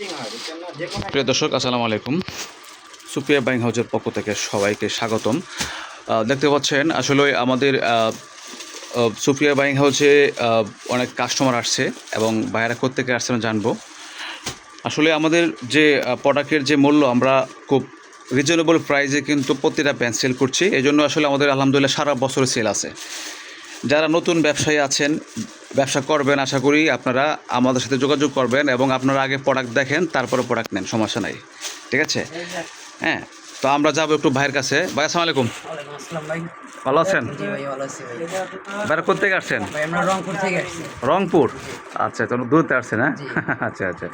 প্রিয় দর্শক, আসসালামু আলাইকুম। সুপ্রিয়া বাইং হাউজের পক্ষ থেকে সবাইকে স্বাগতম। দেখতে পাচ্ছেন আসলে আমাদের সুপ্রিয়া বাইং হাউজে অনেক কাস্টমার আসছে এবং বাইরে কোত্থেকে আসছে আমি জানবো। আসলে আমাদের যে প্রোডাক্টের যে মূল্য, আমরা খুব রিজনেবল প্রাইসে কিন্তু প্রতিটা প্যান্ট সেল করছি। এই জন্য আসলে আমাদের আলহামদুলিল্লাহ সারা বছর সেল আছে। যারা নতুন ব্যবসায়ী আছেন, ব্যবসা করবেন, আশা করি আপনারা আমাদের সাথে যোগাযোগ করবেন এবং আপনারা আগে প্রোডাক্ট দেখেন, তারপরে প্রোডাক্ট নেন, সমস্যা নাই, ঠিক আছে? হ্যাঁ, তো আমরা যাবো একটু ভাইয়ের কাছে। ভাই আসসালামু আলাইকুম। ভালো আছেন? ভাইরা কোথেকে আসছেন? রংপুর থেকে আসছি। রংপুর, আচ্ছা, তো দূরতে আসছেন? হ্যাঁ, আচ্ছা আচ্ছা।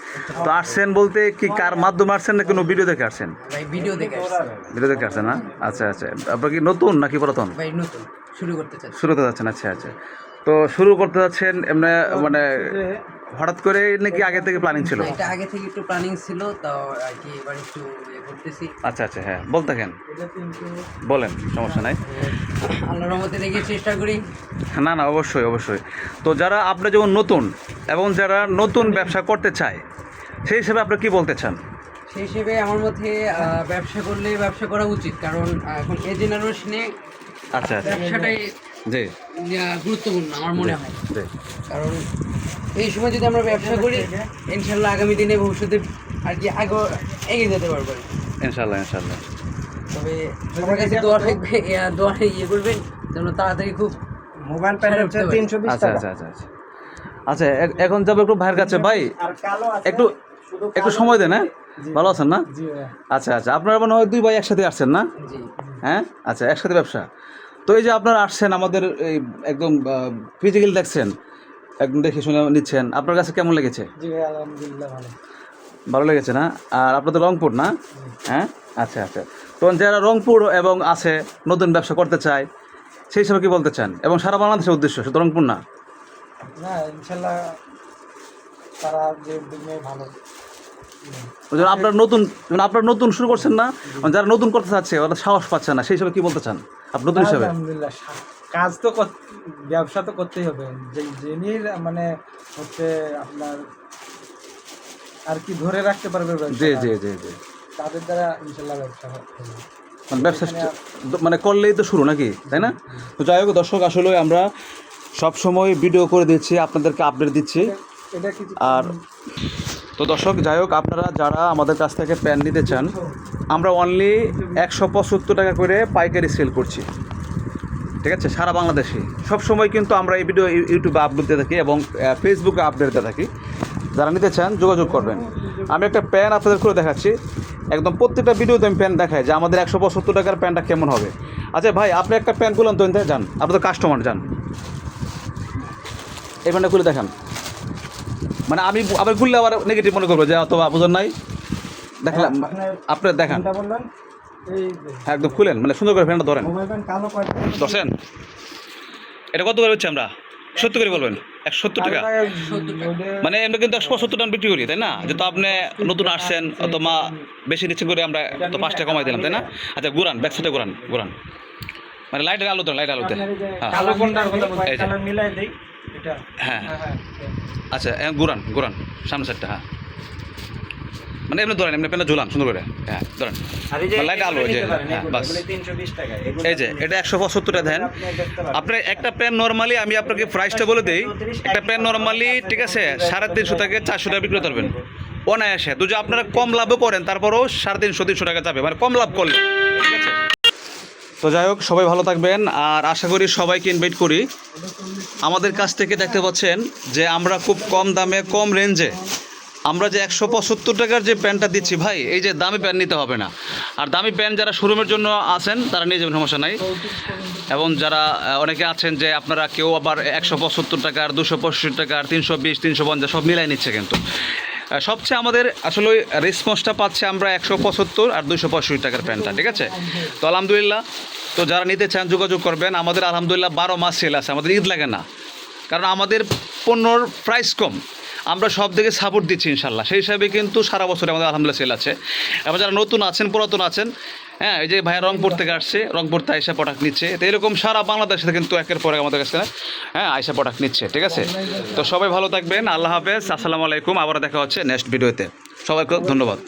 তো আসছেন বলতে কি কার মাধ্যমে আসছেন না কোনো ভিডিও দেখে আসছেন? ভিডিও দেখে আসছি। ভিডিও দেখে আসছেন না? আচ্ছা আচ্ছা। আপনার কি নতুন নাকি পুরাতন? ভাই নতুন শুরু করতে চাচ্ছি। শুরু করতে যাচ্ছেন? আচ্ছা আচ্ছা। তো শুরু করতে যাচ্ছেন এমনি, মানে হঠাৎ করে নাকি আগে থেকে প্ল্যানিং ছিল? এটা আগে থেকে একটু প্ল্যানিং ছিল, তো আর কি এবার একটু করতেছি। আচ্ছা আচ্ছা, হ্যাঁ বলতে থাকেন, বলেন, সমস্যা নাই। আল্লাহর রহমতে দেখে চেষ্টা করি। না না, অবশ্যই অবশ্যই। তো যারা আপনার যেমন নতুন এবং যারা নতুন ব্যবসা করতে চায়, সেই হিসেবে আপনি কি বলতে চান? সেই হিসেবে আমার মধ্যে ব্যবসা করলে ব্যবসা করা উচিত, কারণ এখন এই জেনারেশনে আচ্ছা আচ্ছা, ব্যবসাটাই জি গুরুত্বপূর্ণ আমার মনে হয়। জি। কারণ এই সময় যদি আমরা ব্যবসা করি, ইনশাল্লাহ আগামী দিনে ভবিষ্যতে আর কি আগে এগিয়ে যেতে পারবো। ইনশাল্লাহ ইনশাল্লাহ। তবে আমার কাছে দোয়া থাকবে, দোয়া করবেন যেন তাড়াতাড়ি খুব মোবাইল প্যান্ট হচ্ছে 320 আচ্ছা টাকা। আচ্ছা আচ্ছা আচ্ছা। আচ্ছা, এখন যাবো একটু ভাইয়ের কাছে। ভাই আর কালো আছে, একটু শুধু একটু কালো সময় দেন। হ্যাঁ, জি। ভালো আছেন না? জি ভাইয়া। আচ্ছা আচ্ছা, আপনারা মনে হয় দুই ভাই একসাথে আসছেন না? জি। হ্যাঁ, আচ্ছা, একসাথে ব্যবসা। তো এই যে আপনারা আসছেন, আমাদের এই একদম ফিজিক্যাল দেখছেন, একদম দেখে শুনে নিচ্ছেন, আপনার কাছে কেমন লেগেছে? জি ভাই, আলহামদুলিল্লাহ ভালো। ভালো লেগেছে না? আর আপনার তো রংপুর না? হ্যাঁ, আচ্ছা আচ্ছা। তো যারা রংপুর এবং আছে, নতুন ব্যবসা করতে চায়, সেই হিসাবে কি বলতে চান? এবং সারা বাংলাদেশের উদ্দেশ্য, শুধু রংপুর না? না, ইনশাল্লাহ তারা যে দিনে ভালো। ওই জন্য আপনার নতুন শুরু করছেন না, যারা নতুন করতে চাচ্ছে ওরা সাহস পাচ্ছে না, সেই হিসাবে কি বলতে চান আপনি নতুন হিসাবে? আলহামদুলিল্লাহ, কাজ তো ব্যবসা তো করতেই হবে। যিনি মানে হচ্ছে আপনার আর কি ধরে রাখতে পারবে ব্যবসা, জি জি জি জি। তাদের দ্বারা ইনশাল্লাহ ব্যবসা হবে। মানে ব্যবসা মানে করলেই তো শুরু, নাকি, তাই না? তো যাই হোক দর্শক, আসলে আমরা সব সময় ভিডিও করে দিচ্ছি, আপনাদেরকে আপডেট দিচ্ছি। এটা কিছু আর তো দর্শক, যাই হোক, আপনারা যারা আমাদের কাছ থেকে প্যান্ট নিতে চান, আমরা অনলি 175 টাকা করে পাইকারি সেল করছি, ঠিক আছে, সারা বাংলাদেশে। সব সময় কিন্তু আমরা এই ভিডিও ইউটিউবে আপলোড দিয়ে থাকি এবং ফেসবুকে আপডেট দিয়ে থাকি। যারা নিতে চান যোগাযোগ করবেন। আমি একটা প্যান্ট আপনাদের করে দেখাচ্ছি, একদম প্রত্যেকটা ভিডিওতে আমি প্যান্ট দেখাই যে আমাদের 175 টাকার প্যান্টটা কেমন হবে। আচ্ছা ভাই, আপনি একটা প্যান্ট খুলেন তো, যান, আপনি তো কাস্টমার, যান এই প্যান্টটা খুলে দেখান। মানে আমি আবার খুললে আবার নেগেটিভ মনে করবো যে অথবা বুঝেন নাই, দেখলাম আপনি দেখান। বললেন এই হ্যাঁ, একদম খুলেন, মানে সুন্দর করে প্যান্টটা ধরেন, মোবাইল প্যান্ট কালো কয়টা ধরছেন। এটা কত করে হচ্ছে? আমরা 70 করে বলবেন, 170 টাকা। মানে আমরা কিন্তু 170 টাকা বিক্রি করি, তাই না? যেহেতু আপনি নতুন আসছেন, অথবা বেশি নিচে করে আমরা তো 5 টাকা কমাই দিলাম, তাই না? আচ্ছা, ঘুরান, ব্যাক সাইডে ঘুরান, মানে লাইটের আলোতে, হ্যাঁ কালো কোনটার কথা বলছেন? এই যে। কালার মিলাই দেই এটা। হ্যাঁ হ্যাঁ হ্যাঁ। আচ্ছা, ঘুরান সামনে সাইডটা, হ্যাঁ, মানে এমনি ধরেন, এমনি প্যান্টটা ঝুলান সুন্দর করে, হ্যাঁ ধরেন, আর এই যে লাইট আলো, যে হ্যাঁ বাস। 320 টাকা। এই যে এটা 175 টাকা দেন। আপনার একটা প্যান্ট নর্মালি, আমি আপনাকে প্রাইসটা বলে দিই, একটা প্যান্ট নর্মালি, ঠিক আছে, 350 থেকে 400 টাকা বিক্রি করতে পারবেন অনায়াসে। তো যে আপনারা কম লাভও করেন, তারপরেও 350-300 টাকা যাবে, মানে কম লাভ করলে, ঠিক আছে? তো যাই হোক, সবাই ভালো থাকবেন, আর আশা করি সবাইকে ইনভাইট করি আমাদের কাছ থেকে। দেখতে পাচ্ছেন যে আমরা খুব কম দামে, কম রেঞ্জে আমরা যে 175 টাকার যে প্যান্টটা দিচ্ছি, ভাই এই যে দামি প্যান্ট নিতে হবে না। আর দামি প্যান্ট যারা শোরুমের জন্য আছেন তারা নিয়ে যাবেন, সমস্যা নাই। এবং যারা অনেকে আছেন যে আপনারা কেউ আবার 175 টাকার, 265 টাকার, 320, 350 সব মিলাই নিচ্ছে, কিন্তু সবচেয়ে আমাদের আসলে রেসপন্সটা পাচ্ছে আমরা 175 আর 265 টাকার প্যান্টটা, ঠিক আছে? তো আলহামদুলিল্লাহ, তো যারা নিতে চান যোগাযোগ করবেন। আমাদের আলহামদুলিল্লাহ 12 মাস সেল আছে, আমাদের ঈদ লাগে না, কারণ আমাদের পণ্যর প্রাইস কম, আমরা সব দিকে সাপোর্ট দিচ্ছি ইনশাল্লাহ। সেই হিসাবে কিন্তু সারা বছরে আমাদের আলহামদুলিল্লাহ সেল আছে। এবার যারা নতুন আছেন, পুরাতন আছেন, হ্যাঁ, এই যে ভাইয়া রংপুর থেকে আসছে, রংপুর থেকে আইসা প্রোডাক্ট নিচ্ছে, তো এরকম সারা বাংলাদেশে কিন্তু একের পরে আমাদের কাছে, হ্যাঁ, আইসা প্রোডাক্ট নিচ্ছে, ঠিক আছে? তো সবাই ভালো থাকবেন, আল্লাহ হাফেজ, আসসালামু আলাইকুম। আবার দেখা হচ্ছে নেক্সট ভিডিওতে। সবাইকে ধন্যবাদ।